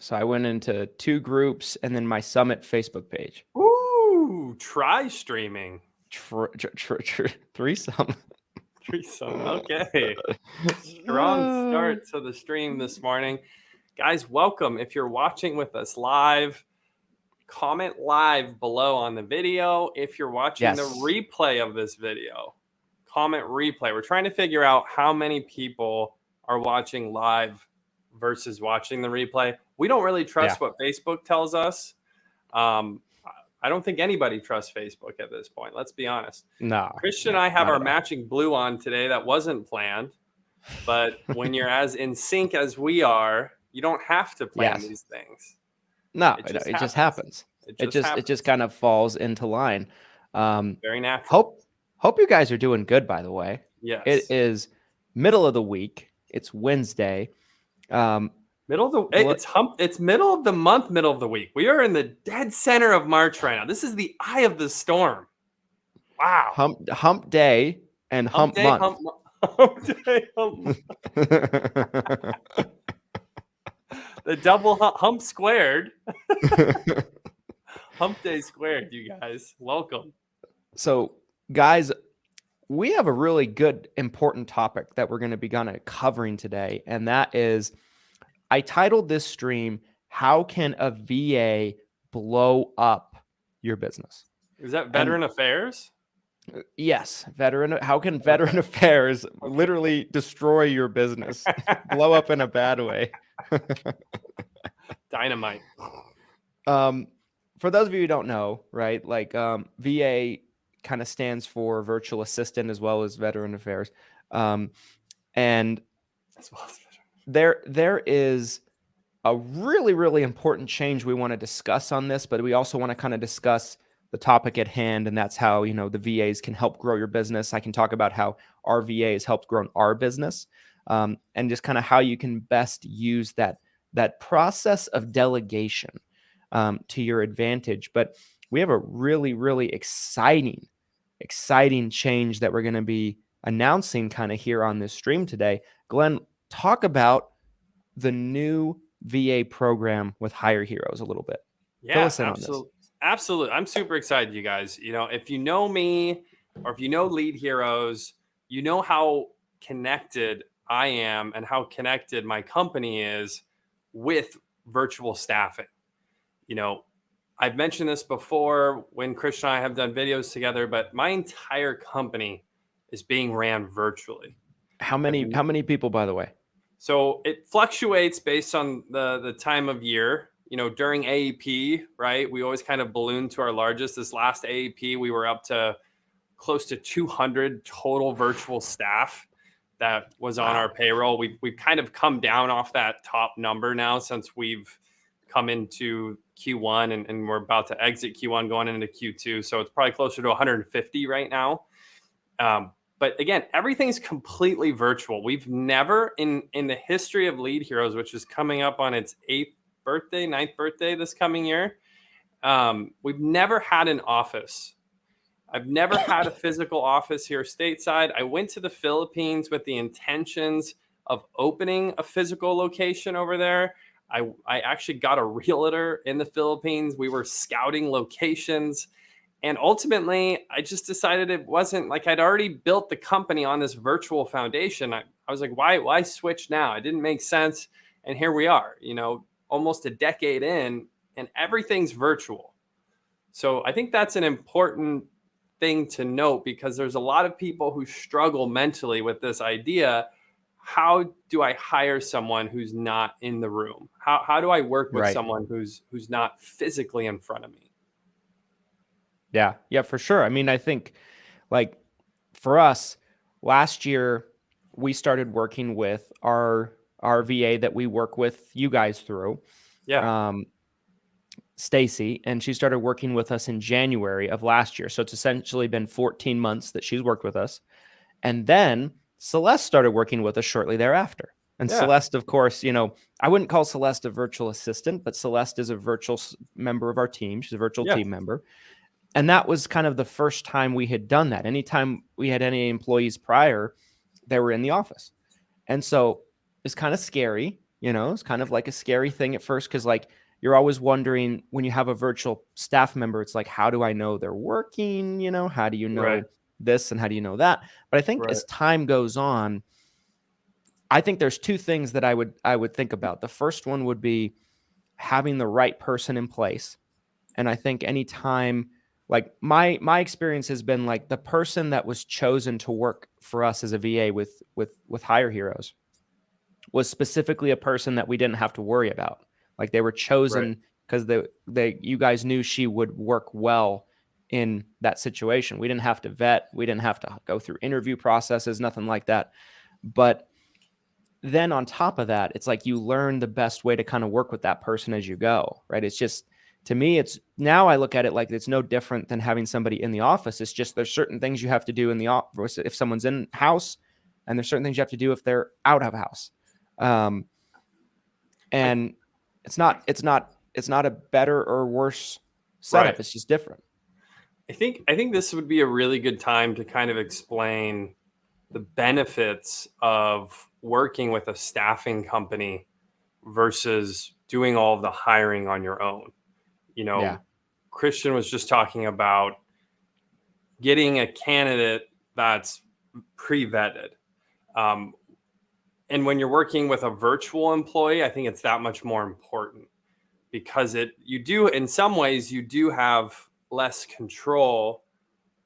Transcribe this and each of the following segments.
So I went into 2 groups and then my Summit Facebook page. Ooh, try streaming. Threesome. Threesome. Okay. Strong start to the stream this morning. Guys, welcome. If you're watching with us live, comment live below on the video. If you're watching the replay of this video, comment replay. We're trying to figure out how many people are watching live versus watching the replay. We don't really trust what Facebook tells us. I don't think anybody trusts Facebook at this point. Let's be honest. No. Christian and I have our matching blue on today. That wasn't planned. But when you're as in sync as we are, you don't have to plan these things. No, it just happens. It just kind of falls into line. Very natural. Hope you guys are doing good, by the way. Yes. It is middle of the week. It's Wednesday. It's middle of the month, middle of the week. We are in the dead center of March right now. This is the eye of the storm. Wow. Hump day and hump month. Hump day, hump month. The double hump squared. Hump day squared, you guys. Welcome. So, guys, we have a really good, important topic that we're going to be covering today, and that is, I titled this stream, "How Can a VA Blow Up Your Business?" Is that Veteran Affairs? Yes, how can Veteran Affairs literally destroy your business, blow up in a bad way? Dynamite. For those of you who don't know, right, like VA kind of stands for Virtual Assistant as well as Veteran Affairs, and as well as there is a really, really important change we want to discuss on this, but we also want to kind of discuss the topic at hand, and that's how, the VAs can help grow your business. I can talk about how our VA has helped grow our business, and just kind of how you can best use that process of delegation to your advantage. But we have a really, really exciting change that we're going to be announcing kind of here on this stream today. Glenn, talk about the new VA program with Hire Heroes a little bit. Yeah, absolutely. I'm super excited, you guys. If you know me or if you know Lead Heroes, you know how connected I am and how connected my company is with virtual staffing. I've mentioned this before when Christian and I have done videos together, but my entire company is being ran virtually. How many people, by the way? So it fluctuates based on the time of year. During AEP, right, we always kind of balloon to our largest. This last AEP, we were up to close to 200 total virtual staff that was on our payroll. We've kind of come down off that top number now since we've come into Q1 and we're about to exit Q1 going into Q2. So it's probably closer to 150 right now. But again, everything's completely virtual. We've never in the history of Lead Heroes, which is coming up on its 9th birthday this coming year, we've never had an office. I've never had a physical office here stateside. I went to the Philippines with the intentions of opening a physical location over there. I actually got a realtor in the Philippines. We were scouting locations. And ultimately, I just decided it wasn't like I'd already built the company on this virtual foundation. I was like, why switch now? It didn't make sense. And here we are, almost a decade in, and everything's virtual. So I think that's an important thing to note, because there's a lot of people who struggle mentally with this idea. How do I hire someone who's not in the room? How do I work with someone who's not physically in front of me? Yeah, for sure. I mean, I think like for us last year, we started working with our VA that we work with you guys through. Yeah. Stacy, and she started working with us in January of last year. So it's essentially been 14 months that she's worked with us. And then Celeste started working with us shortly thereafter. And Celeste, of course, I wouldn't call Celeste a virtual assistant, but Celeste is a virtual member of our team. She's a virtual team member. And that was kind of the first time we had done that. Anytime we had any employees prior, they were in the office. And so it's kind of scary, It's kind of like a scary thing at first because like you're always wondering when you have a virtual staff member, it's like, how do I know they're working? How do you Right. know this and how do you know that? But I think Right. as time goes on, I think there's two things that I would think about. The first one would be having the right person in place. And I think anytime, like my experience has been like the person that was chosen to work for us as a VA with Hire Heroes was specifically a person that we didn't have to worry about. Like they were Right. chosen because you guys knew she would work well in that situation. We didn't have to vet, we didn't have to go through interview processes, nothing like that. But then on top of that, it's like you learn the best way to kind of work with that person as you go, right? It's just, to me, it's now I look at it like it's no different than having somebody in the office. It's just there's certain things you have to do in the office if someone's in house, and there's certain things you have to do if they're out of house. And it's not a better or worse setup. Right. It's just different. I think this would be a really good time to kind of explain the benefits of working with a staffing company versus doing all of the hiring on your own. You Yeah. know, Christian was just talking about getting a candidate that's pre-vetted. Um, and when you're working with a virtual employee, I think it's that much more important because you do, in some ways, you do have less control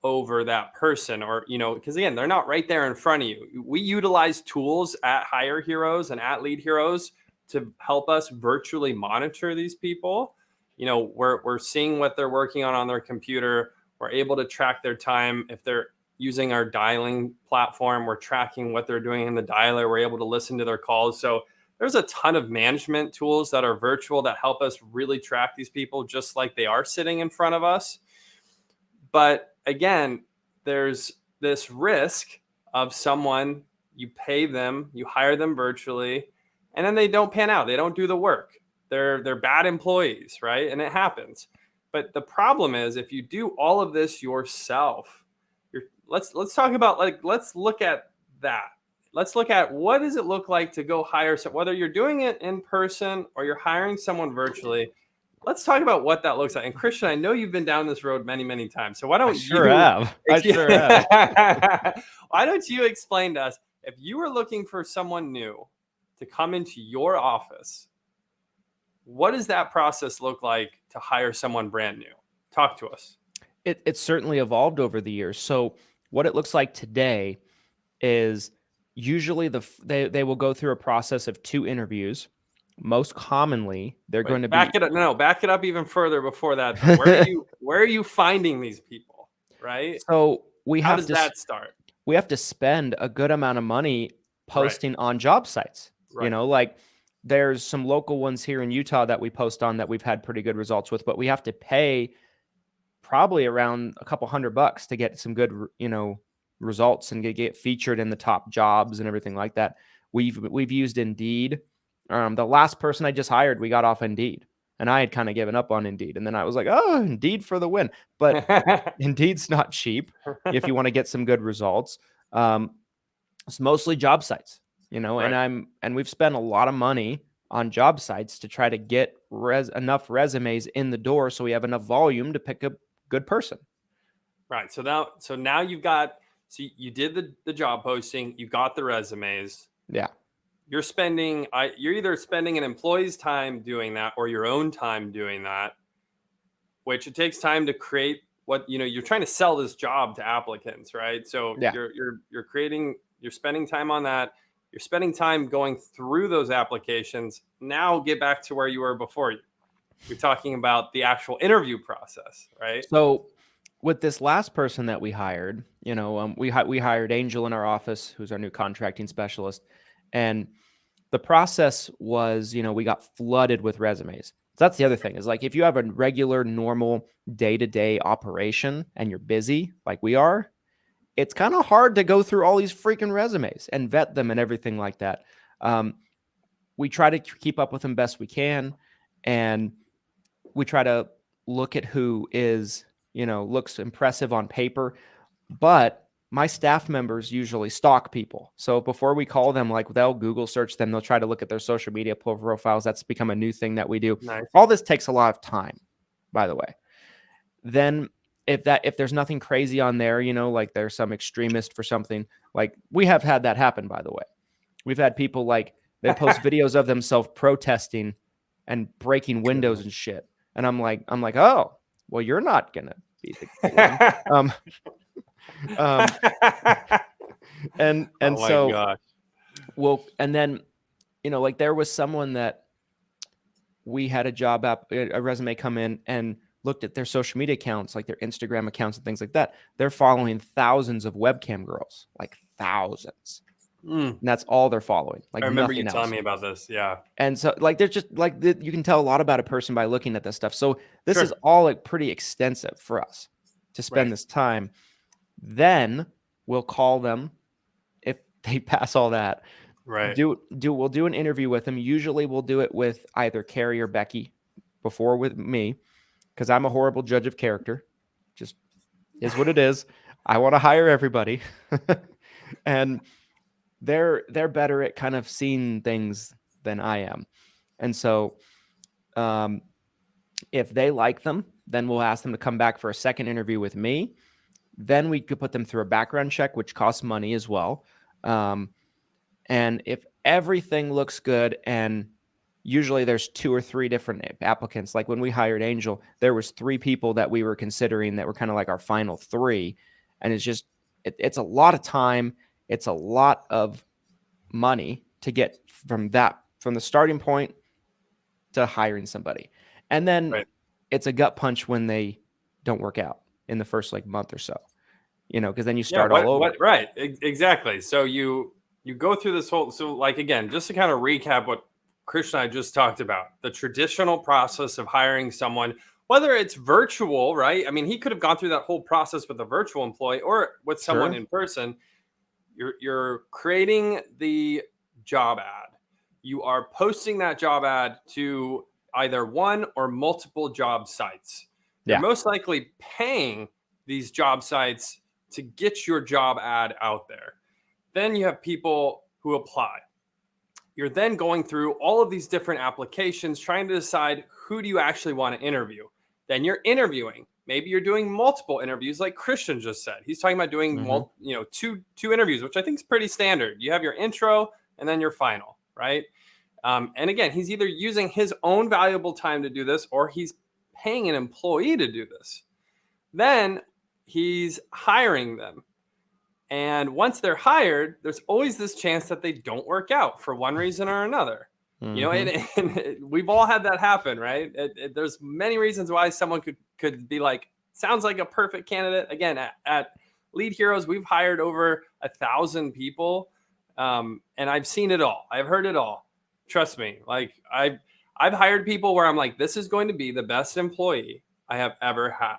over that person, or because again, they're not right there in front of you. We utilize tools at Hire Heroes and at Lead Heroes to help us virtually monitor these people. We're seeing what they're working on their computer. We're able to track their time. If they're using our dialing platform, we're tracking what they're doing in the dialer. We're able to listen to their calls. So there's a ton of management tools that are virtual that help us really track these people just like they are sitting in front of us. But again, there's this risk of someone, you pay them, you hire them virtually, and then they don't pan out. They don't do the work. They're bad employees, right? And it happens. But the problem is if you do all of this yourself, let's talk about, like, let's look at that. Let's look at what does it look like to go hire whether you're doing it in person or you're hiring someone virtually. Let's talk about what that looks like. And Christian, I know you've been down this road many, many times. So why I don't sure you have. I sure have. why don't you explain to us, if you were looking for someone new to come into your office, what does that process look like to hire someone brand new? Talk to us. It's certainly evolved over the years. So what it looks like today is usually they will go through a process of 2 interviews. Most commonly, they're going to Back be it up. No, back it up even further before that. Where are you finding these people? Right? So How does that start? we have to spend a good amount of money Right. posting on job sites. Right. Like there's some local ones here in Utah that we post on that we've had pretty good results with, but we have to pay probably around a couple $100 to get some good, results and get featured in the top jobs and everything like that. We've used Indeed. The last person I just hired, we got off Indeed, and I had kind of given up on Indeed, and then I was like, oh, Indeed for the win. But Indeed's not cheap if you want to get some good results. It's mostly job sites, Right. and we've spent a lot of money on job sites to try to get enough resumes in the door so we have enough volume to pick a good person. Right. So now you've got, so you did the job posting, you got the resumes. Yeah. You're either spending an employee's time doing that or your own time doing that, which it takes time to create you're trying to sell this job to applicants, right? So Yeah. you're spending time on that. You're spending time going through those applications. Now get back to where you were before. You're talking about the actual interview process, right? So with this last person that we hired, we hired Angel in our office, who's our new contracting specialist, and the process was, we got flooded with resumes. So that's the other thing is like if you have a regular, normal day-to-day operation and you're busy like we are, it's kind of hard to go through all these freaking resumes and vet them and everything like that. We try to keep up with them best we can, and we try to look at who is, looks impressive on paper. But my staff members usually stalk people. So before we call them, like they'll Google search them, they'll try to look at their social media profiles. That's become a new thing that we do. Nice. All this takes a lot of time, by the way. Then if there's nothing crazy on there, you know, like there's some extremist for something, like we have had that happen, by the way. We've had people like they post videos of themselves protesting and breaking windows and shit. And I'm like, oh, well, you're not gonna be the one. And oh my so gosh. well, and then, you know, like there was someone that we had a resume come in and looked at their social media accounts, like their Instagram accounts and things like that. They're following thousands of webcam girls, like thousands. And that's all they're following. Like I remember you nothing telling else. me about this. Yeah. And so like there's just like you can tell a lot about a person by looking at this stuff. So this Sure. is all like pretty extensive for us to spend Right. this time. Then we'll call them if they pass all that. Right. We'll do an interview with them. Usually we'll do it with either Carrie or Becky before with me, because I'm a horrible judge of character. Just is what it is. I want to hire everybody. And they're better at kind of seeing things than I am. And so if they like them, then we'll ask them to come back for a second interview with me. Then we could put them through a background check, which costs money as well. And if everything looks good, and usually there's 2 or 3 different applicants. Like when we hired Angel, there was 3 people that we were considering that were kind of like our final 3. And it's just, it's a lot of time. It's a lot of money to get from the starting point to hiring somebody. And then Right. it's a gut punch when they don't work out in the first like month or so, you know, because then you start all over. Right. Exactly. So you go through this whole, so like, again, just to kind of recap what Christian and I just talked about, the traditional process of hiring someone, whether it's virtual, right? I mean, he could have gone through that whole process with a virtual employee or with someone Sure. in person. You're creating the job ad. You are posting that job ad to either one or multiple job sites. You're Yeah. most likely paying these job sites to get your job ad out there. Then you have people who apply. You're then going through all of these different applications, trying to decide who do you actually want to interview. Then you're interviewing. Maybe you're doing multiple interviews, like Christian just said. He's talking about doing two interviews, which I think is pretty standard. You have your intro and then your final, right? And again, he's either using his own valuable time to do this, or he's paying an employee to do this. Then he's hiring them. And once they're hired, there's always this chance that they don't work out for one reason or another. You know, and we've all had that happen, right? There's many reasons why someone could be like, sounds like a perfect candidate. Again, at Lead Heroes, we've hired over 1,000 people, and I've seen it all. I've heard it all. Trust me. Like I've hired people where I'm like, this is going to be the best employee I have ever had.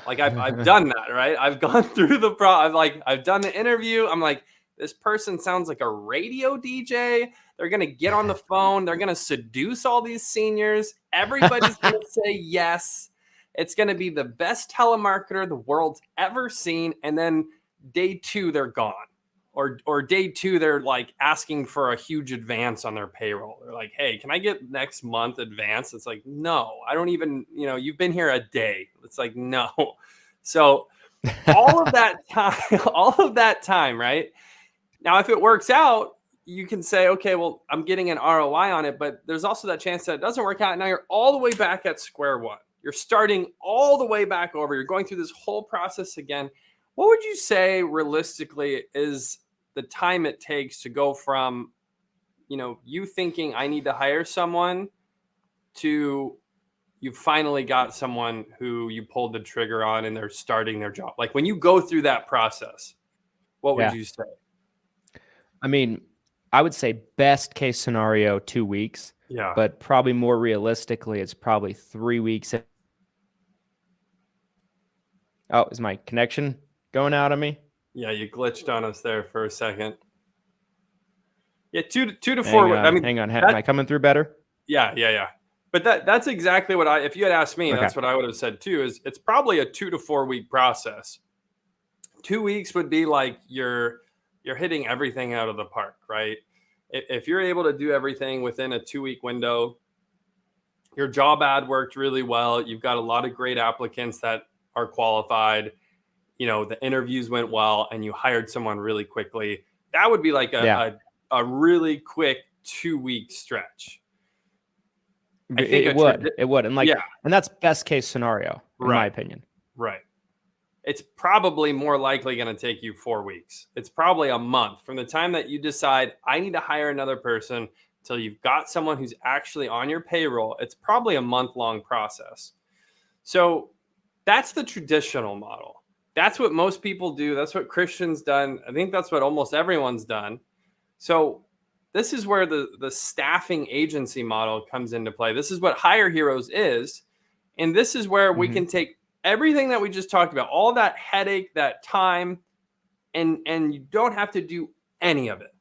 Like I've done that, right? I've gone through I've done the interview. I'm like, this person sounds like a radio DJ. They're going to get on the phone. They're going to seduce all these seniors. Everybody's going to say yes. It's going to be the best telemarketer the world's ever seen. And then day 2, they're gone. Or day 2, they're like asking for a huge advance on their payroll. They're like, hey, can I get next month advance? It's like, no, I don't even, you've been here a day. It's like, no. So all of that time, right? Now, if it works out, you can say, okay, well, I'm getting an ROI on it, but there's also that chance that it doesn't work out. Now you're all the way back at square one. You're starting all the way back over. You're going through this whole process again. What would you say realistically is the time it takes to go from, you thinking I need to hire someone to you finally got someone who you pulled the trigger on and they're starting their job? Like when you go through that process, what would you say? I mean, I would say best case scenario 2 weeks. Yeah. But probably more realistically, it's probably 3 weeks. Oh, is my connection going out on me? Yeah, you glitched on us there for a second. Yeah, 2 to 4 weeks. I mean, hang on. Am I coming through better? Yeah. But that's exactly what if you had asked me, that's what I would have said too, is it's probably a 2 to 4 week process 2 weeks would be like you're hitting everything out of the park, right? If you're able to do everything within a 2 week window, your job ad worked really well. You've got a lot of great applicants that are qualified. The interviews went well and you hired someone really quickly. That would be like a really quick 2 week stretch. I think It would. And yeah, and that's best case scenario, in my opinion. right. It's probably more likely going to take you 4 weeks. It's probably a month from the time that you decide I need to hire another person till you've got someone who's actually on your payroll. It's probably a month-long process. So that's the traditional model. That's what most people do. That's what Christian's done. I think that's what almost everyone's done. So this is where the staffing agency model comes into play. This is what Hire Heroes is. And this is where we can take everything that we just talked about, all that headache, that time, and you don't have to do any of it.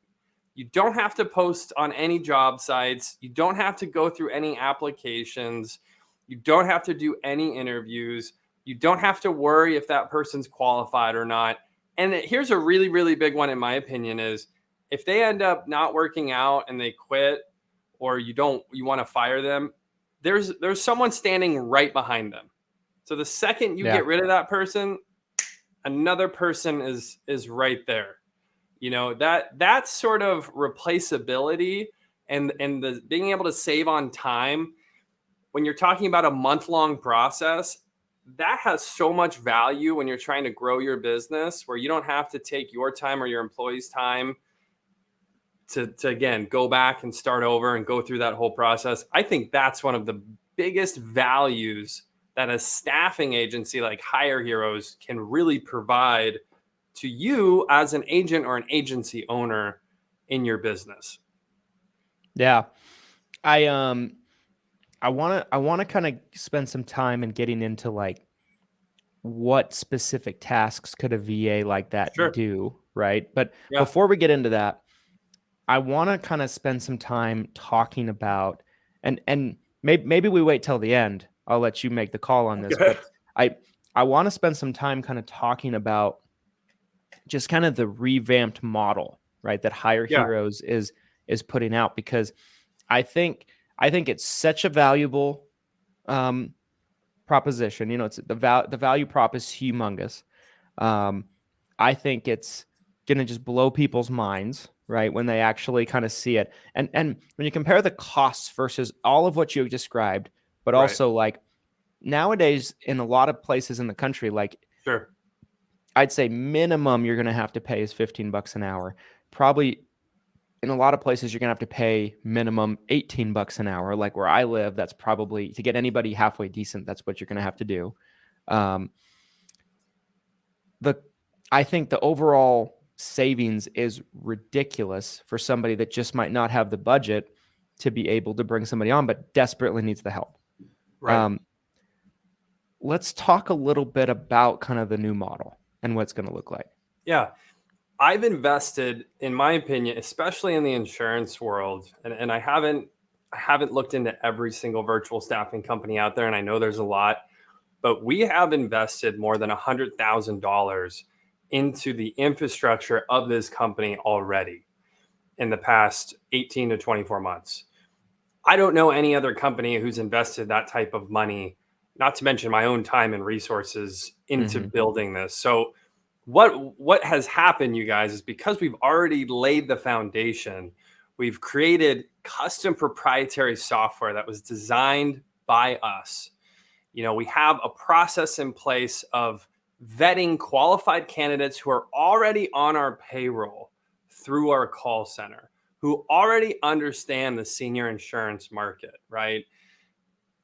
You don't have to post on any job sites. You don't have to go through any applications. You don't have to do any interviews. You don't have to worry if that person's qualified or not. And here's a really, really big one, in my opinion, is if they end up not working out and they quit, or you want to fire them, there's someone standing right behind them. So the second you get rid of that person, another person is right there. That sort of replaceability and the being able to save on time when you're talking about a month-long process, that has so much value when you're trying to grow your business, where you don't have to take your time or your employees' time to again go back and start over and go through that whole process. I think that's one of the biggest values that a staffing agency like Hire Heroes can really provide to you as an agent or an agency owner in your business. Yeah. I want to kind of spend some time in getting into like what specific tasks could a VA like that do, right? But before we get into that, I want to kind of spend some time talking about, and maybe we wait till the end. I'll let you make the call on this, but I want to spend some time kind of talking about just kind of the revamped model, right? That Hire Heroes is putting out, because I think it's such a valuable proposition. It's the value prop is humongous. I think it's going to just blow people's minds, right, when they actually kind of see it. And when you compare the costs versus all of what you described, but also like nowadays in a lot of places in the country, like I'd say minimum you're going to have to pay is $15 an hour. Probably in a lot of places you're going to have to pay minimum $18 an hour. Like where I live, that's probably, to get anybody halfway decent, that's what you're going to have to do. I think the overall savings is ridiculous for somebody that just might not have the budget to be able to bring somebody on, but desperately needs the help. Let's talk a little bit about kind of the new model and what it's going to look like. Yeah. I've invested, in my opinion, especially in the insurance world, and I haven't looked into every single virtual staffing company out there, and I know there's a lot, but we have invested more than $100,000 into the infrastructure of this company already in the past 18 to 24 months. I don't know any other company who's invested that type of money, not to mention my own time and resources into building this. So what has happened, you guys, is because we've already laid the foundation, we've created custom proprietary software that was designed by us. We have a process in place of vetting qualified candidates who are already on our payroll through our call center, who already understand the senior insurance market, right?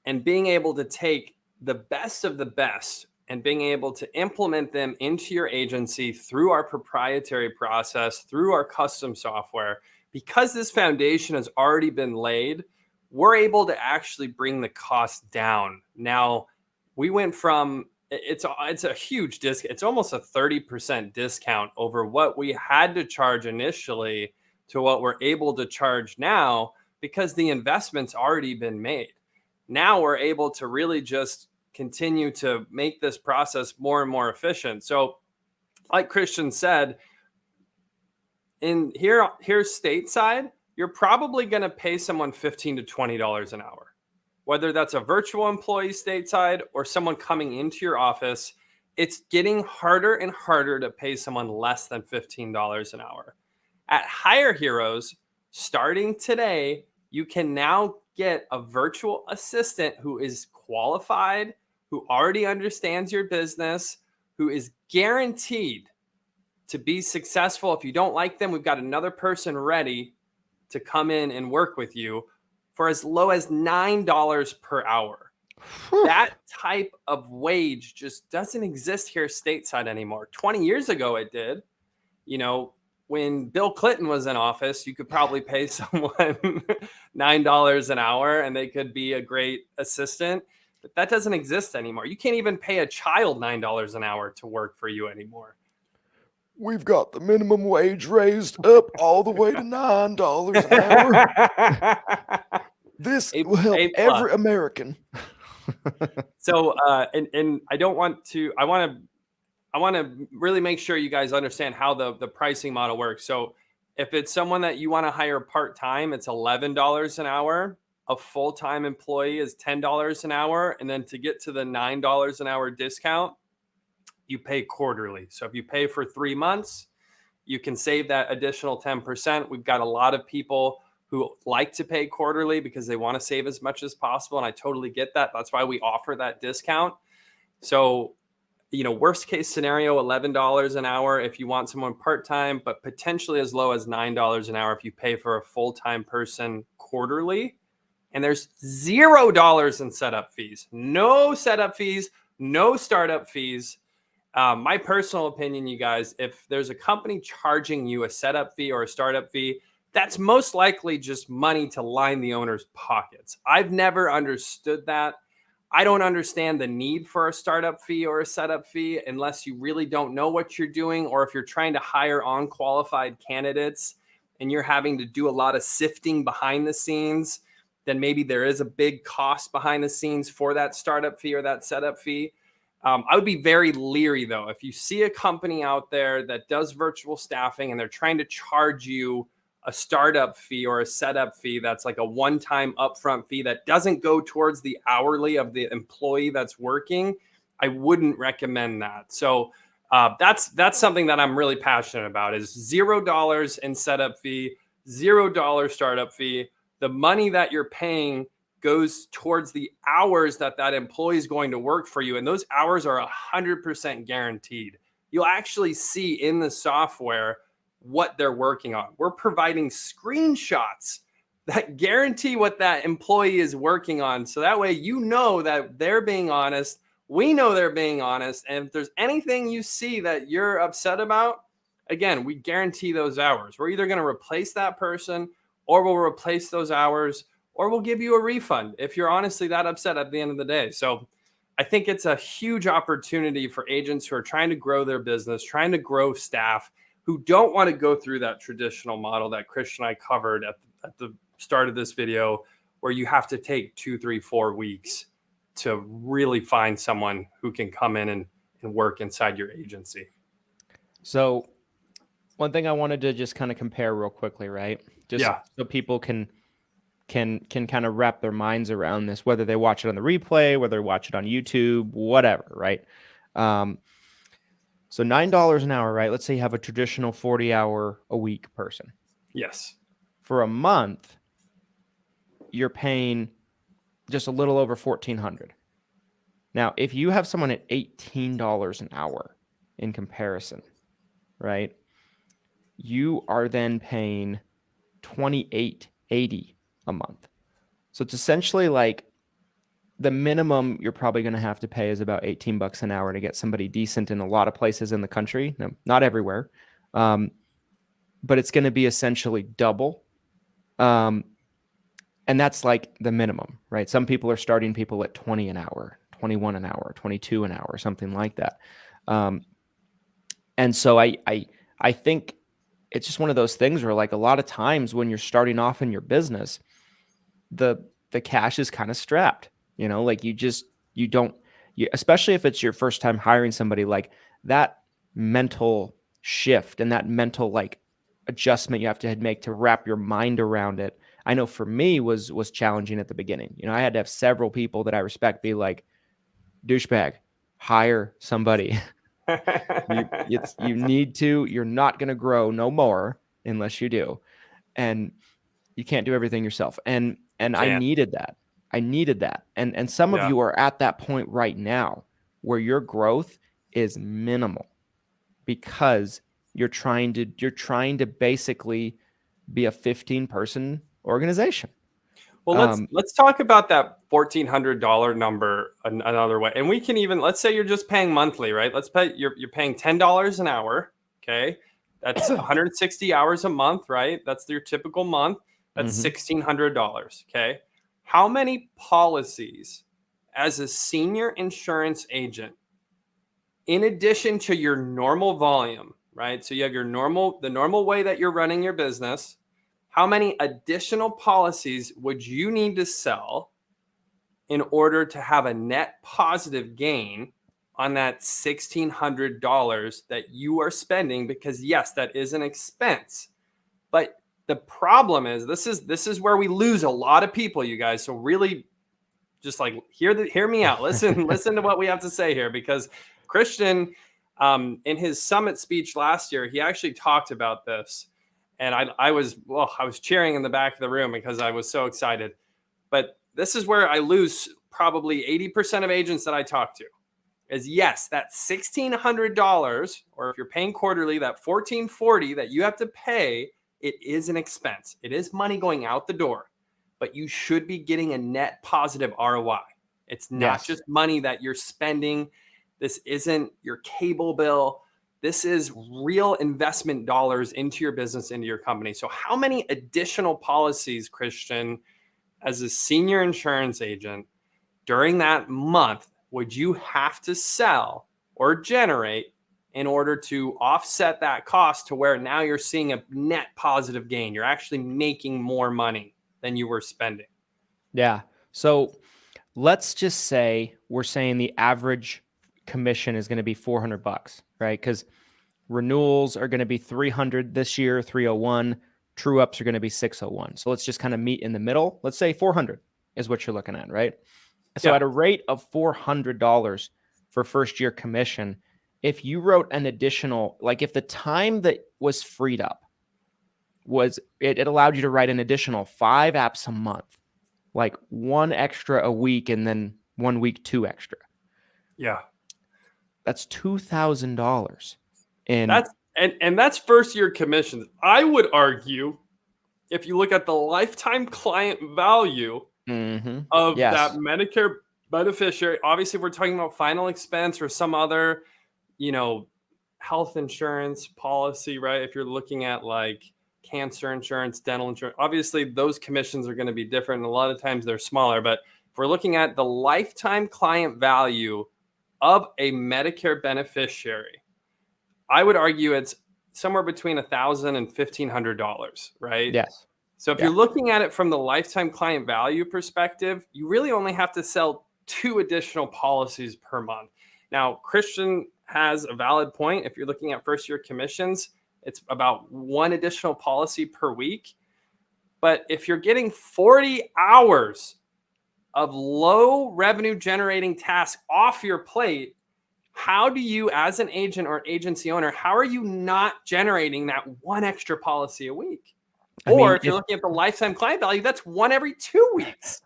And being able to take the best of the best and being able to implement them into your agency through our proprietary process, through our custom software. Because this foundation has already been laid, we're able to actually bring the cost down. Now, we went from, it's a huge discount. It's almost a 30% discount over what we had to charge initially to what we're able to charge now, because the investment's already been made. Now we're able to really just continue to make this process more and more efficient. So like Christian said, here's stateside, you're probably going to pay someone $15 to $20 an hour, whether that's a virtual employee stateside or someone coming into your office. It's getting harder and harder to pay someone less than $15 an hour. At Hire Heroes, starting today, you can now get a virtual assistant who is qualified, who already understands your business, who is guaranteed to be successful. If you don't like them, we've got another person ready to come in and work with you for as low as $9 per hour. That type of wage just doesn't exist here stateside anymore. 20 years ago, it did. You know, when Bill Clinton was in office, you could probably pay someone $9 an hour and they could be a great assistant. But that doesn't exist anymore. You can't even pay a child $9 an hour to work for you anymore. We've got the minimum wage raised up all the way to $9 an hour. This will help every American. So, and I want to really make sure you guys understand how the pricing model works. So if it's someone that you want to hire part-time, it's $11 an hour. A full-time employee is $10 an hour. And then to get to the $9 an hour discount, you pay quarterly. So if you pay for 3 months, you can save that additional 10%. We've got a lot of people who like to pay quarterly because they want to save as much as possible. And I totally get that. That's why we offer that discount. So, you know, worst case scenario, $11 an hour if you want someone part-time, but potentially as low as $9 an hour if you pay for a full-time person quarterly. And there's $0 in setup fees. No setup fees, no startup fees. My personal opinion, you guys, if there's a company charging you a setup fee or a startup fee, that's most likely just money to line the owner's pockets. I've never understood that. I don't understand the need for a startup fee or a setup fee unless you really don't know what you're doing, or if you're trying to hire unqualified candidates and you're having to do a lot of sifting behind the scenes, then maybe there is a big cost behind the scenes for that startup fee or that setup fee. I would be very leery, though, if you see a company out there that does virtual staffing and they're trying to charge you a startup fee or a setup fee that's like a one-time upfront fee that doesn't go towards the hourly of the employee that's working, I wouldn't recommend that. So that's something that I'm really passionate about, is $0 in setup fee, $0 startup fee. The money that you're paying goes towards the hours that employee is going to work for you. And those hours are 100% guaranteed. You'll actually see in the software what they're working on. We're providing screenshots that guarantee what that employee is working on. So that way, you know that they're being honest. We know they're being honest. And if there's anything you see that you're upset about, again, we guarantee those hours. We're either going to replace that person, or we'll replace those hours, or we'll give you a refund if you're honestly that upset at the end of the day. So I think it's a huge opportunity for agents who are trying to grow their business, trying to grow staff, who don't want to go through that traditional model that Christian and I covered at the start of this video, where you have to take 2, 3, 4 weeks to really find someone who can come in and work inside your agency. So one thing I wanted to just kind of compare real quickly, right? Just so people can kind of wrap their minds around this, whether they watch it on the replay, whether they watch it on YouTube, whatever, right? So $9 an hour, right? Let's say you have a traditional 40-hour a week person. Yes. For a month, you're paying just a little over $1,400. Now, if you have someone at $18 an hour in comparison, right? You are then paying $28.80 a month. So it's essentially like the minimum you're probably going to have to pay is about $18 an hour to get somebody decent in a lot of places in the country. No, not everywhere. But it's going to be essentially double. And that's like the minimum, right? Some people are starting people at 20 an hour, 21 an hour, 22 an hour, something like that. And so I think it's just one of those things where, like, a lot of times when you're starting off in your business, the cash is kind of strapped. You know, like you don't, especially if it's your first time hiring somebody, like that mental shift and that mental like adjustment you have to make to wrap your mind around it. I know for me was challenging at the beginning. You know, I had to have several people that I respect be like, douchebag, hire somebody. You need to. You're not going to grow no more unless you do, and you can't do everything yourself. And I needed that. And some of you are at that point right now where your growth is minimal because you're trying to basically be a 15-person organization. Well, let's talk about that $1,400 number another way. And we can even, let's say you're just paying monthly, right? Let's pay, you're paying $10 an hour. Okay. That's 160 hours a month, right? That's your typical month. That's $1,600. Okay. How many policies as a senior insurance agent, in addition to your normal volume, right? So you have the normal way that you're running your business. How many additional policies would you need to sell in order to have a net positive gain on that $1,600 that you are spending? Because yes, that is an expense. But the problem is this is where we lose a lot of people, you guys. So really just like hear me out. Listen to what we have to say here, because Christian, in his summit speech last year, he actually talked about this. And I was cheering in the back of the room because I was so excited. But this is where I lose probably 80% of agents that I talk to. Is yes, that $1,600, or if you're paying quarterly, that $1,440 that you have to pay, it is an expense. It is money going out the door, but you should be getting a net positive ROI. It's not just money that you're spending. This isn't your cable bill. This is real investment dollars into your business, into your company. So how many additional policies, Christian, as a senior insurance agent during that month would you have to sell or generate in order to offset that cost to where now you're seeing a net positive gain? You're actually making more money than you were spending. Yeah. So let's just say we're saying the average commission is going to be $400, right? Because renewals are going to be 300 this year, 301. True ups are going to be 601. So let's just kind of meet in the middle. Let's say 400 is what you're looking at, right? So at a rate of $400 for first year commission, if you wrote an additional, like if the time that was freed up was, it allowed you to write an additional 5 apps a month, like 1 extra a week and then 1 week 2 extra. Yeah. That's $2,000. And that's first year commissions. I would argue, if you look at the lifetime client value of that Medicare beneficiary, obviously if we're talking about final expense or some other, health insurance policy, right? If you're looking at like cancer insurance, dental insurance, obviously those commissions are going to be different. And a lot of times they're smaller, but if we're looking at the lifetime client value of a Medicare beneficiary, I would argue it's somewhere between $1,000 and $1,500, right? Yes. So if you're looking at it from the lifetime client value perspective, you really only have to sell 2 additional policies per month. Now, Christian has a valid point. If you're looking at first year commissions, it's about 1 additional policy per week. But if you're getting 40 hours of low revenue generating tasks off your plate, how do you, as an agent or agency owner, how are you not generating that 1 extra policy a week? Or if you're looking at the lifetime client value, that's 1 every 2 weeks.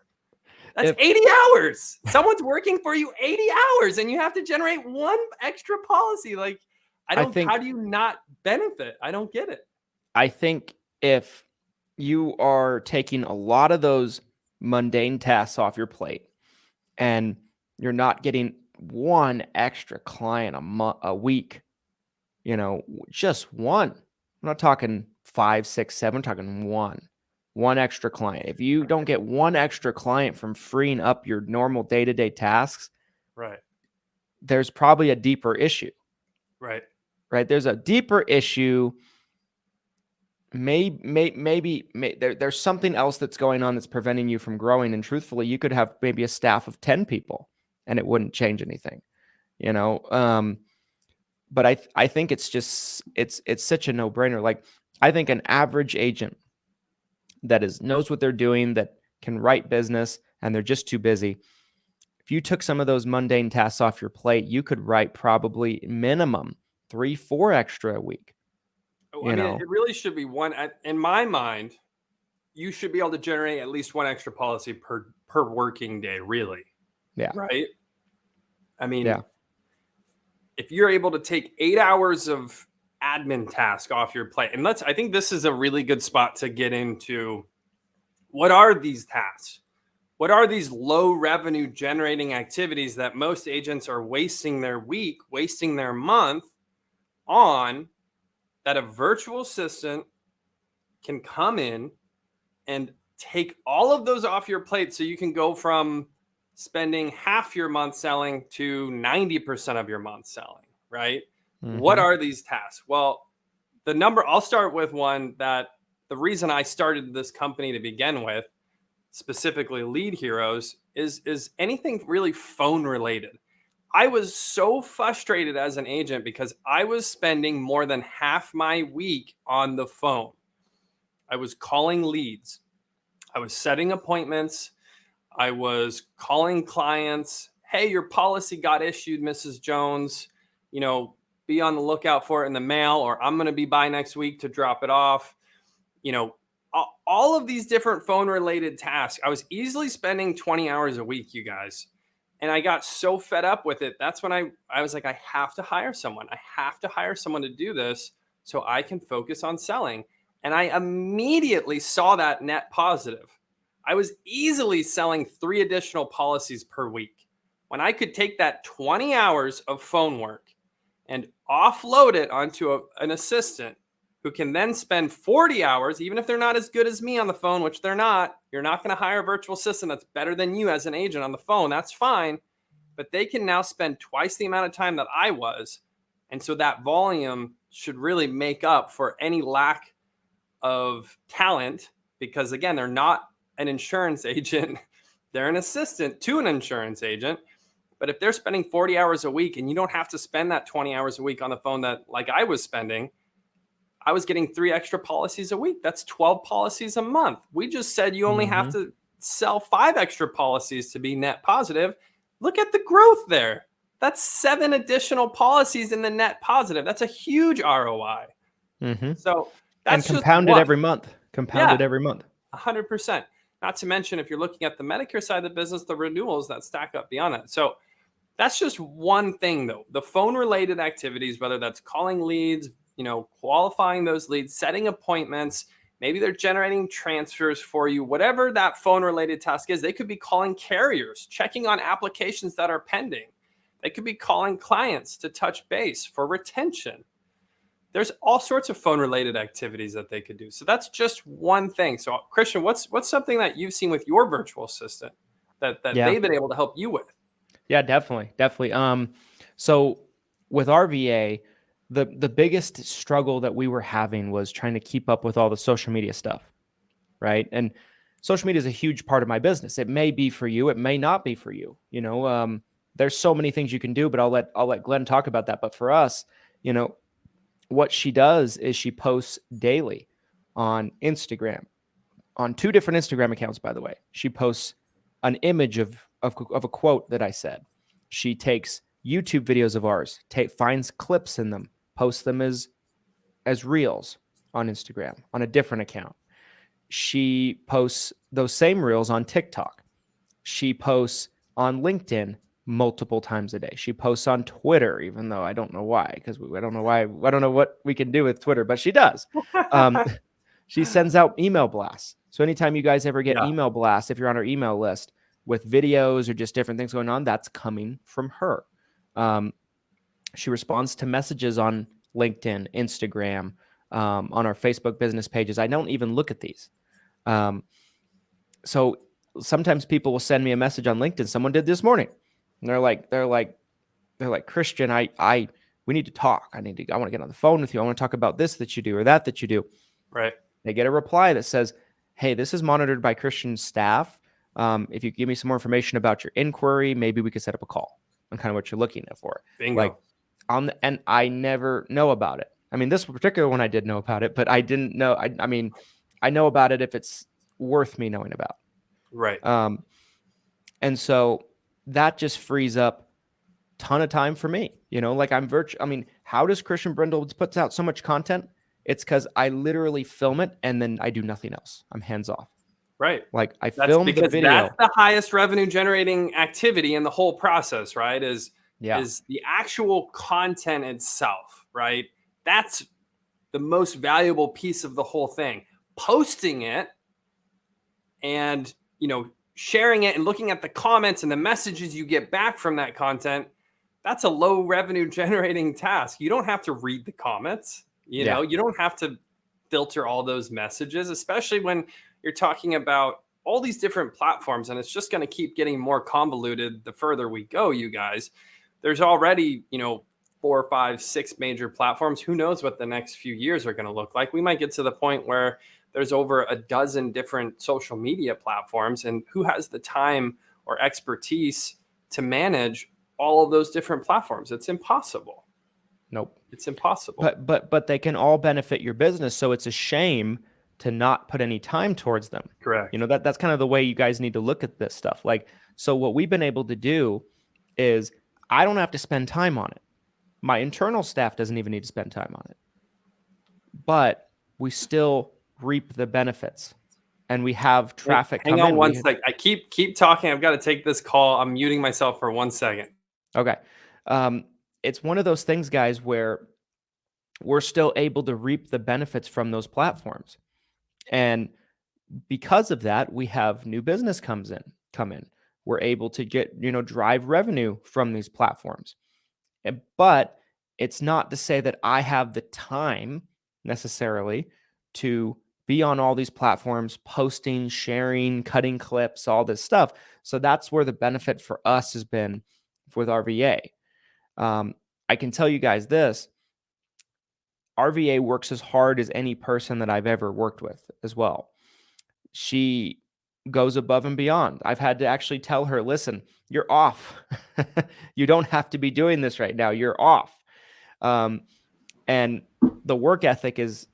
That's 80 hours. Someone's working for you 80 hours and you have to generate 1 extra policy. Like, how do you not benefit? I don't get it. I think if you are taking a lot of those mundane tasks off your plate and you're not getting 1 extra client a week, just 1. I'm not talking 5, 6, 7, I'm talking 1 extra client. If you don't get 1 extra client from freeing up your normal day-to-day tasks, right, there's probably a deeper issue. Right. There's a deeper issue. Maybe there's something else that's going on that's preventing you from growing. And truthfully, you could have maybe a staff of 10 people and it wouldn't change anything, but I think it's just it's such a no-brainer. Like, I think an average agent that knows what they're doing, that can write business, and they're just too busy, if you took some of those mundane tasks off your plate, you could write probably minimum 3-4 extra a week. I mean, it really should be one. In my mind, you should be able to generate at least one extra policy per working day, really. Yeah. Right? I mean, yeah. If you're able to take 8 hours of admin task off your plate, and I think this is a really good spot to get into, what are these tasks? What are these low revenue generating activities that most agents are wasting their week, wasting their month on, that a virtual assistant can come in and take all of those off your plate, so you can go from spending half your month selling to 90% of your month selling, right? Mm-hmm. What are these tasks? Well, I'll start with one that the reason I started this company to begin with, specifically Lead Heroes, is anything really phone related. I was so frustrated as an agent because I was spending more than half my week on the phone. I was calling leads. I was setting appointments. I was calling clients. Hey, your policy got issued, Mrs. Jones. Be on the lookout for it in the mail, or I'm going to be by next week to drop it off. All of these different phone related tasks. I was easily spending 20 hours a week, you guys. And I got so fed up with it. That's when I was like, I have to hire someone. I have to hire someone to do this so I can focus on selling. And I immediately saw that net positive. I was easily selling 3 additional policies per week when I could take that 20 hours of phone work and offload it onto an assistant who can then spend 40 hours, even if they're not as good as me on the phone, which they're not. You're not going to hire a virtual assistant that's better than you as an agent on the phone. That's fine. But they can now spend twice the amount of time that I was. And so that volume should really make up for any lack of talent, because again, they're not an insurance agent. They're an assistant to an insurance agent. But if they're spending 40 hours a week and you don't have to spend that 20 hours a week on the phone that like I was spending, I was getting 3 extra policies a week. That's 12 policies a month. We just said you only have to sell 5 extra policies to be net positive. Look at the growth there. That's 7 additional policies in the net positive. That's a huge ROI. So that's compounded every month. Every month. 100%. Not to mention, if you're looking at the Medicare side of the business, the renewals that stack up beyond that. So that's just one thing, though. The phone-related activities, whether that's calling leads, qualifying those leads, setting appointments, maybe they're generating transfers for you, whatever that phone-related task is. They could be calling carriers, checking on applications that are pending. They could be calling clients to touch base for retention. There's all sorts of phone-related activities that they could do. So that's just one thing. So Christian, what's something that you've seen with your virtual assistant that they've been able to help you with? Yeah, definitely. So with our VA, the biggest struggle that we were having was trying to keep up with all the social media stuff, right? And social media is a huge part of my business. It may be for you, it may not be for you. There's so many things you can do, but I'll let Glenn talk about that. But for us, what she does is she posts daily on Instagram, on 2 different Instagram accounts, by the way. She posts an image of a quote that I said. She takes YouTube videos of ours, finds clips in them, posts them as reels on Instagram on a different account. She posts those same reels on TikTok. She posts on LinkedIn multiple times a day. She posts on Twitter, even though I don't know why, because I don't know what we can do with Twitter, but she does. She sends out email blasts. So anytime you guys ever get email blasts, if you're on her email list with videos or just different things going on, that's coming from her. She responds to messages on LinkedIn, Instagram, on our Facebook business pages. I don't even look at these. So sometimes people will send me a message on LinkedIn. Someone did this morning. And they're like, Christian, we need to talk. I want to get on the phone with you. I want to talk about this that you do or that you do. Right. They get a reply that says, hey, this is monitored by Christian's staff. If you give me some more information about your inquiry, maybe we could set up a call on kind of what you're looking for. Bingo. Like, and I never know about it. I mean, this particular one I did know about it, but I didn't know. I mean, I know about it if it's worth me knowing about. Right. And so that just frees up a ton of time for me. You know, like I mean, how does Christian Brindle puts out so much content? It's because I literally film it and then I do nothing else. I'm hands off. Right. Like I That's film the because video. that's the highest revenue generating activity in the whole process, right? Is the actual content itself, right? That's the most valuable piece of the whole thing. Posting it and, you know, sharing it and looking at the comments and the messages you get back from that content, that's a low revenue generating task. You don't have to read the comments, you know, you don't have to filter all those messages, especially when you're talking about all these different platforms, and it's just going to keep getting more convoluted the further we go, you guys. There's already, you know, 4, 5, 6 major platforms. Who knows what the next few years are going to look like? We might get to the point where there's over a dozen different social media platforms, and who has the time or expertise to manage all of those different platforms? It's impossible. Nope. It's impossible. But they can all benefit your business. So it's a shame to not put any time towards them. Correct. You know, that's kind of the way you guys need to look at this stuff. Like, so what we've been able to do is I don't have to spend time on it. My internal staff doesn't even need to spend time on it. But we still reap the benefits. And we have traffic come in. Hang on one sec. I keep talking. I've got to take this call. I'm muting myself for 1 second. Okay. It's one of those things, guys, where we're still able to reap the benefits from those platforms. And because of that, we have new business come in. We're able to get, you know, drive revenue from these platforms. But it's not to say that I have the time necessarily to be on all these platforms, posting, sharing, cutting clips, all this stuff. So that's where the benefit for us has been with our VA. I can tell you guys this. Our VA works as hard as any person that I've ever worked with as well. She goes above and beyond. I've had to actually tell her, listen, you're off. You don't have to be doing this right now. You're off. And the work ethic is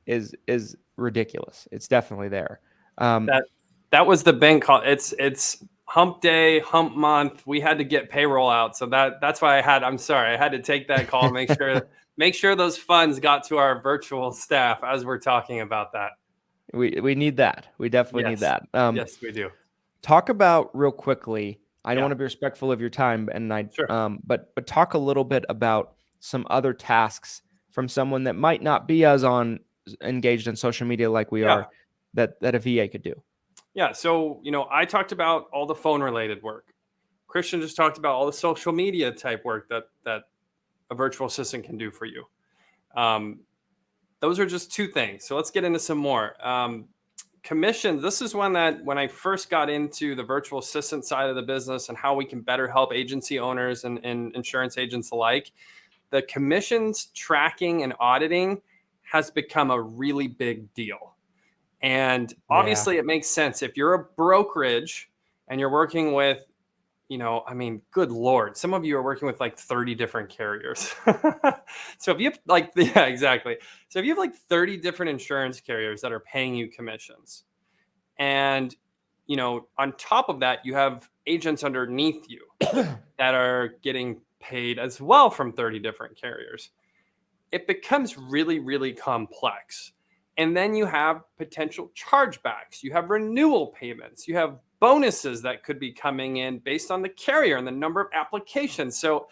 ridiculous. It's definitely there. That was the bank call. It's hump day, hump month. We had to get payroll out. So that's why I'm sorry. I had to take that call, make sure those funds got to our virtual staff as we're talking about that. We need that. We definitely need that. Yes, we do. Talk about real quickly. I don't want to be respectful of your time, and but talk a little bit about some other tasks from someone that might not be as engaged in social media like we are, that a VA could do. Yeah. So, you know, I talked about all the phone related work. Christian just talked about all the social media type work that a virtual assistant can do for you. Those are just 2 things. So let's get into some more. Commissions. This is one that when I first got into the virtual assistant side of the business and how we can better help agency owners and insurance agents alike, the commissions tracking and auditing has become a really big deal. And obviously it makes sense. If you're a brokerage and you're working with, you know, I mean, good Lord, some of you are working with like 30 different carriers. So if you have exactly. So if you have like 30 different insurance carriers that are paying you commissions, and, you know, on top of that, you have agents underneath you that are getting paid as well from 30 different carriers, it becomes really, really complex. And then you have potential chargebacks, you have renewal payments, you have bonuses that could be coming in based on the carrier and the number of applications. So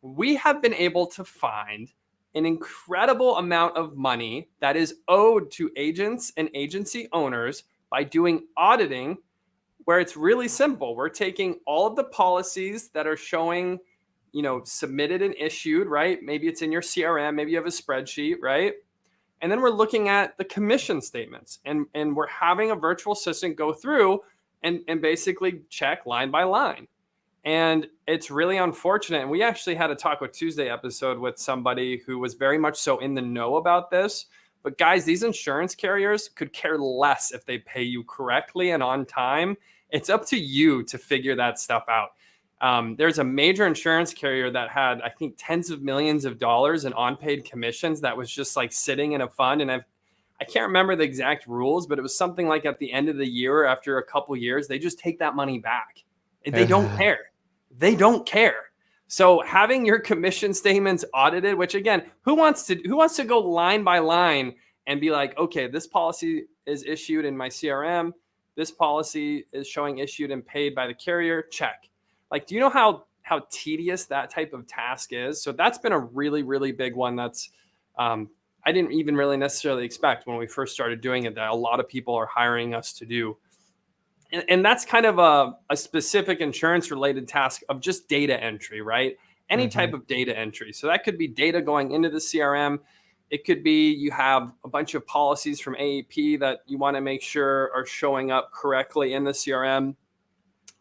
we have been able to find an incredible amount of money that is owed to agents and agency owners by doing auditing, where it's really simple. We're taking all of the policies that are showing, you know, submitted and issued, right? Maybe it's in your CRM, maybe you have a spreadsheet, right? And then we're looking at the commission statements, and we're having a virtual assistant go through and basically check line by line. And it's really unfortunate. And we actually had a Taco Tuesday episode with somebody who was very much so in the know about this. But guys, these insurance carriers could care less if they pay you correctly and on time. It's up to you to figure that stuff out. There's a major insurance carrier that had, I think, tens of millions of dollars in unpaid commissions that was just like sitting in a fund. And I can't remember the exact rules, but it was something like at the end of the year, after a couple years, they just take that money back. They don't care. They don't care. So having your commission statements audited, which again, who wants to go line by line and be like, okay, this policy is issued in my CRM. This policy is showing issued and paid by the carrier. Check. Like, do you know how tedious that type of task is? So that's been a really, really big one. That's, I didn't even really necessarily expect when we first started doing it that a lot of people are hiring us to do. And that's kind of a specific insurance related task of just data entry, right? Any type of data entry. So that could be data going into the CRM. It could be you have a bunch of policies from AEP that you want to make sure are showing up correctly in the CRM.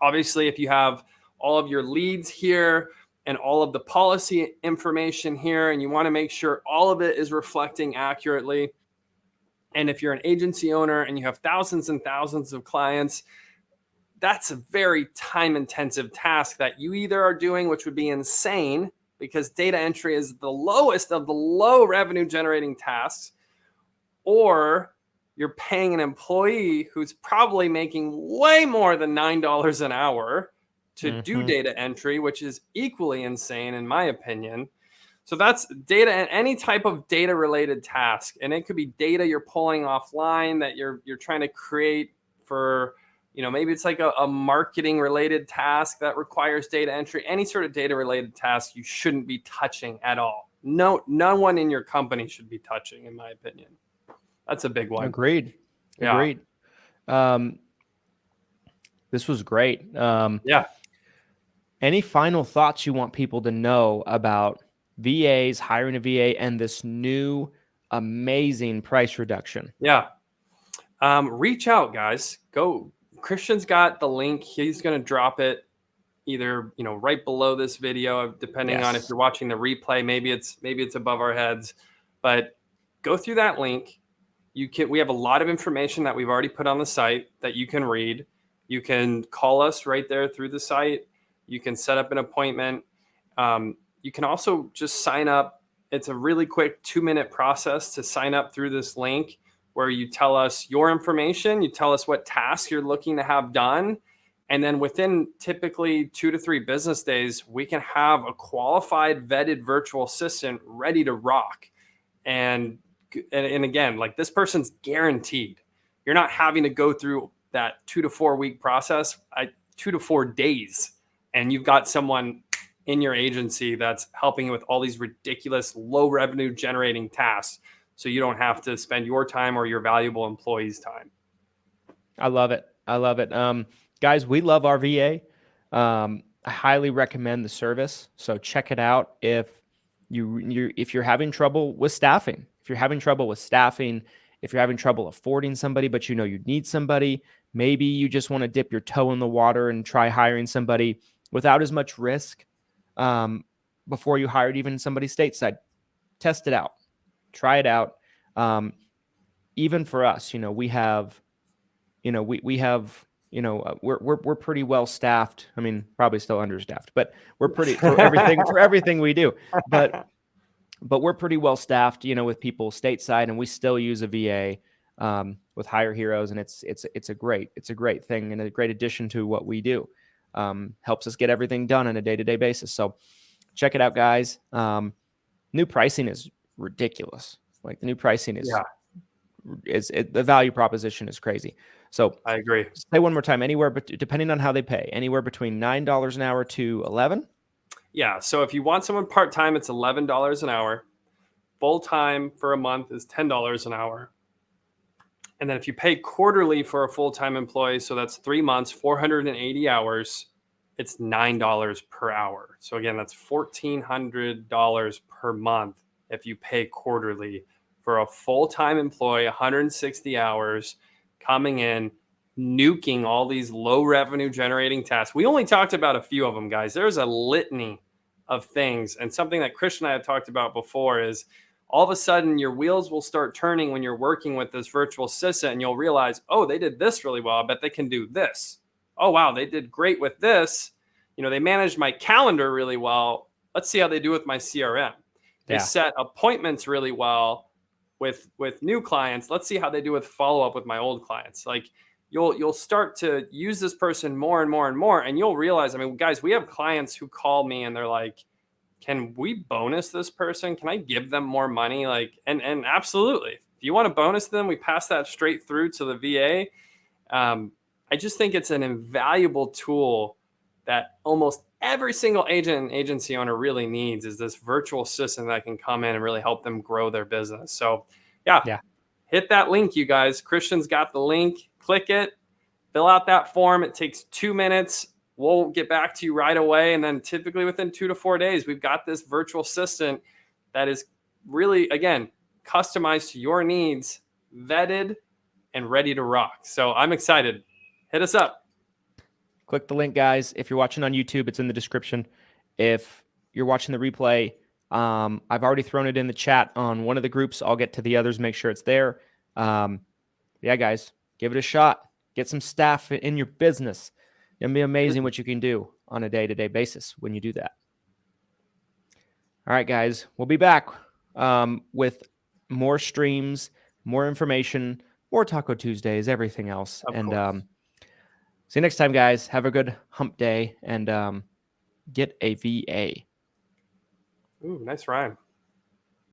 Obviously, if you have all of your leads here and all of the policy information here, and you want to make sure all of it is reflecting accurately. And if you're an agency owner and you have thousands and thousands of clients, that's a very time-intensive task that you either are doing, which would be insane because data entry is the lowest of the low revenue generating tasks, or you're paying an employee who's probably making way more than $9 an hour to do data entry, which is equally insane in my opinion. So that's data and any type of data related task. And it could be data you're pulling offline that you're trying to create for, maybe it's like a marketing related task that requires data entry. Any sort of data related task you shouldn't be touching at all. No one in your company should be touching, in my opinion. That's a big one. Agreed. This was great. Any final thoughts you want people to know about VAs, hiring a VA, and this new amazing price reduction? Reach out, guys. Go. Christian's got the link. He's going to drop it either, right below this video, depending on if you're watching the replay. Maybe it's above our heads, but go through that link. We have a lot of information that we've already put on the site that you can read. You can call us right there through the site. You can set up an appointment. You can also just sign up. It's a really quick 2-minute process to sign up through this link where you tell us your information. You tell us what task you're looking to have done. And then within typically 2 to 3 business days, we can have a qualified vetted virtual assistant ready to rock. And again, like this person's guaranteed. You're not having to go through that 2 to 4 week process, 2 to 4 days. And you've got someone in your agency that's helping with all these ridiculous low revenue generating tasks. So you don't have to spend your time or your valuable employees' time. I love it. Guys, we love our VA. I highly recommend the service. So check it out. If you're having trouble with staffing, if you're having trouble affording somebody, but you need somebody, maybe you just want to dip your toe in the water and try hiring somebody without as much risk before you hired even somebody stateside. Test it out. Try it out. Even for us, we have, we're pretty well staffed. I mean, probably still understaffed, but we're pretty for everything we do. But we're pretty well staffed, with people stateside, and we still use a VA with Hire Heroes, and it's a great thing and a great addition to what we do. Helps us get everything done on a day-to-day basis. So check it out, guys. New pricing is ridiculous. Like the new pricing is the value proposition is crazy. So I agree. Say one more time. Anywhere, but depending on how they pay, anywhere between $9 an hour to $11. Yeah. So if you want someone part-time, it's $11 an hour. Full-time for a month is $10 an hour. And then if you pay quarterly for a full-time employee, so that's 3 months, 480 hours, it's $9 per hour. So again, that's $1,400 per month if you pay quarterly for a full-time employee, 160 hours, coming in, nuking all these low revenue generating tasks. We only talked about a few of them, guys. There's a litany of things. And something that Christian and I have talked about before is all of a sudden your wheels will start turning when you're working with this virtual assistant, and you'll realize, oh, they did this really well. I bet they can do this. Oh, wow, they did great with this. they manage my calendar really well. Let's see how they do with my CRM. They set appointments really well with new clients. Let's see how they do with follow-up with my old clients. Like you'll start to use this person more and more and more, and you'll realize, I mean, guys, we have clients who call me and they're like, can we bonus this person? Can I give them more money? Like, and absolutely. If you want to bonus them, we pass that straight through to the VA. I just think it's an invaluable tool that almost every single agent and agency owner really needs, is this virtual assistant that can come in and really help them grow their business. So yeah. Hit that link, you guys. Christian's got the link. Click it, fill out that form. It takes 2 minutes. We'll get back to you right away. And then typically within 2 to 4 days, we've got this virtual assistant that is really, again, customized to your needs, vetted, and ready to rock. So I'm excited. Hit us up. Click the link, guys. If you're watching on YouTube, it's in the description. If you're watching the replay, I've already thrown it in the chat on one of the groups. I'll get to the others, make sure it's there. Yeah, guys, give it a shot. Get some staff in your business. It'll be amazing what you can do on a day-to-day basis when you do that. All right, guys, we'll be back with more streams, more information, more Taco Tuesdays, everything else. See you next time, guys. Have a good hump day and get a VA. Ooh, nice rhyme.